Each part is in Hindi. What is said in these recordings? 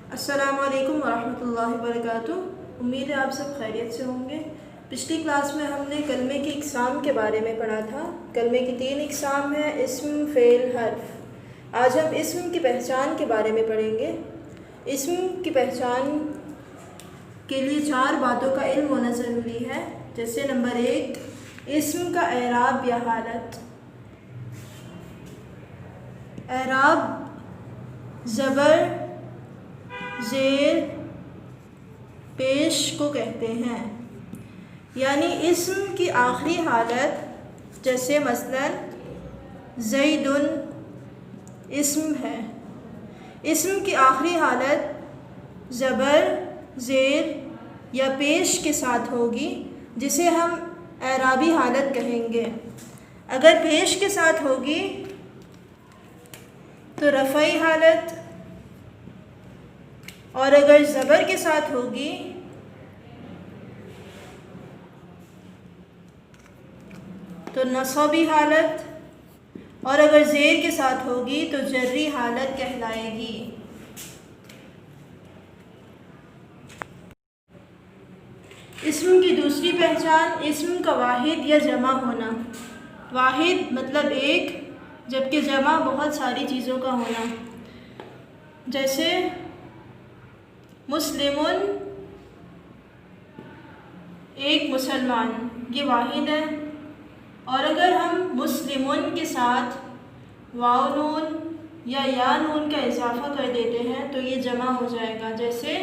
अस्सलामुअलैकुम वरहमतुल्लाहि वबरकातुहू। उम्मीद है आप सब खैरियत से होंगे। पिछली क्लास में हमने कलमे की इक़साम के बारे में पढ़ा था। कलमे की 3 इक़साम है, इस्म, फ़ेल, हर्फ। आज हम इस्म की पहचान के बारे में पढ़ेंगे। इस्म की पहचान के लिए 4 बातों का इल्म होना ज़रूरी है। जैसे नंबर 1, इस्म का एराब या हालत। एराब ज़बर, ज़ेर, पेश को कहते हैं, यानी इस्म की आखिरी हालत। जैसे मसलन ज़ैदुन इस्म है, इस्म की आखिरी हालत ज़बर, ज़ेर या पेश के साथ होगी, जिसे हम एराबी हालत कहेंगे। अगर पेश के साथ होगी तो रफ़ई हालत, और अगर ज़बर के साथ होगी तो नसबी हालत, और अगर ज़ेर के साथ होगी तो जर्री हालत कहलाएगी। इस्म की दूसरी पहचान, इस्म का वाहिद या जमा होना। वाहिद मतलब एक, जबकि जमा बहुत सारी चीज़ों का होना। जैसे मुस्लिमुन एक मुसलमान, ये वाहिद है। और अगर हम मुस्लिमुन के साथ वाव नून या नून का इजाफा कर देते हैं तो ये जमा हो जाएगा। जैसे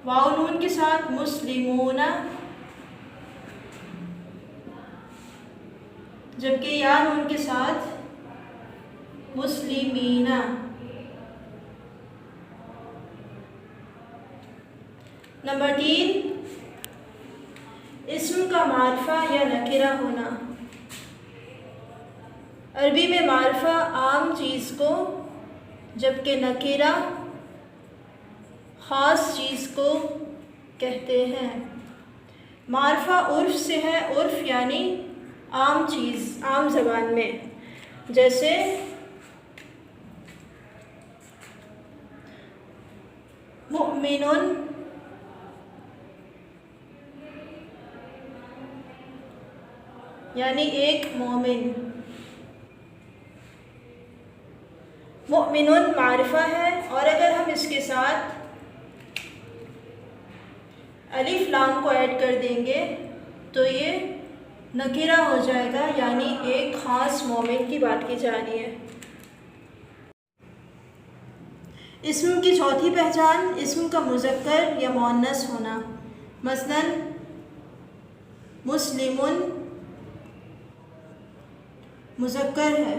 वाव नून के साथ मुस्लिमूना, जबकि या नून के साथ मुस्लिमीना। नंबर 3, इस्म का मारफा या नकिरा होना। अरबी में मारफा आम चीज़ को, जबकि नकिरा ख़ास चीज़ को कहते हैं। मारफा उर्फ़ से है, उर्फ़ यानी आम चीज़, आम ज़बान में। जैसे मुअमिनुन यानी एक मोमिन। मुअमिनुन मारिफा है, और अगर हम इसके साथ अलिफ लाम को ऐड कर देंगे तो ये नकिरा हो जाएगा, यानी एक ख़ास मोमिन की बात की जा रही है। इस्म की चौथी पहचान, इस्म का मुज़क्कर या मुअन्नस होना। मसलन मुस्लिमुन मुज़क्कर है,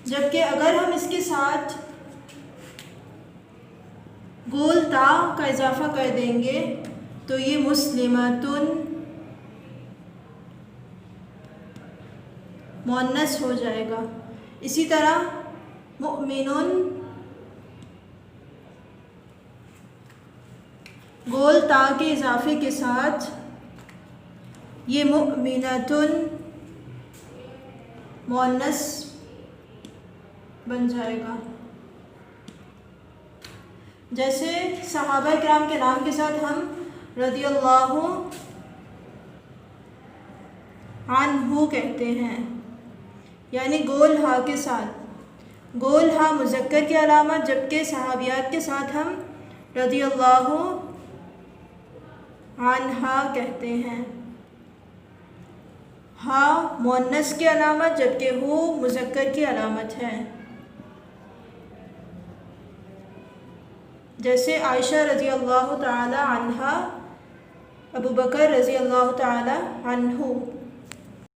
जबकि अगर हम इसके साथ गोल ता का इजाफा कर देंगे तो ये मुस्लिमतुन मुअन्नस हो जाएगा। इसी तरह मुअमिनुन गोल ता के इजाफे के साथ ये मुअमिनतुन मुअन्नस बन जाएगा। जैसे सहाबा किराम के नाम के साथ हम रज़ियल्लाहु अन्हु कहते हैं, यानी गोल हा के साथ। गोल हा मुज़क्कर की अलामत, जबकि सहाबियात के साथ हम रज़ियल्लाहु अन्हा कहते हैं। हा मुअन्नस की अलामत, जबकि हु मुज़क्कर की अलामत है। जैसे आयशा रज़ियल्लाहु ताला अन्हा, अबू बकर रज़ियल्लाहु ताला अन्हु।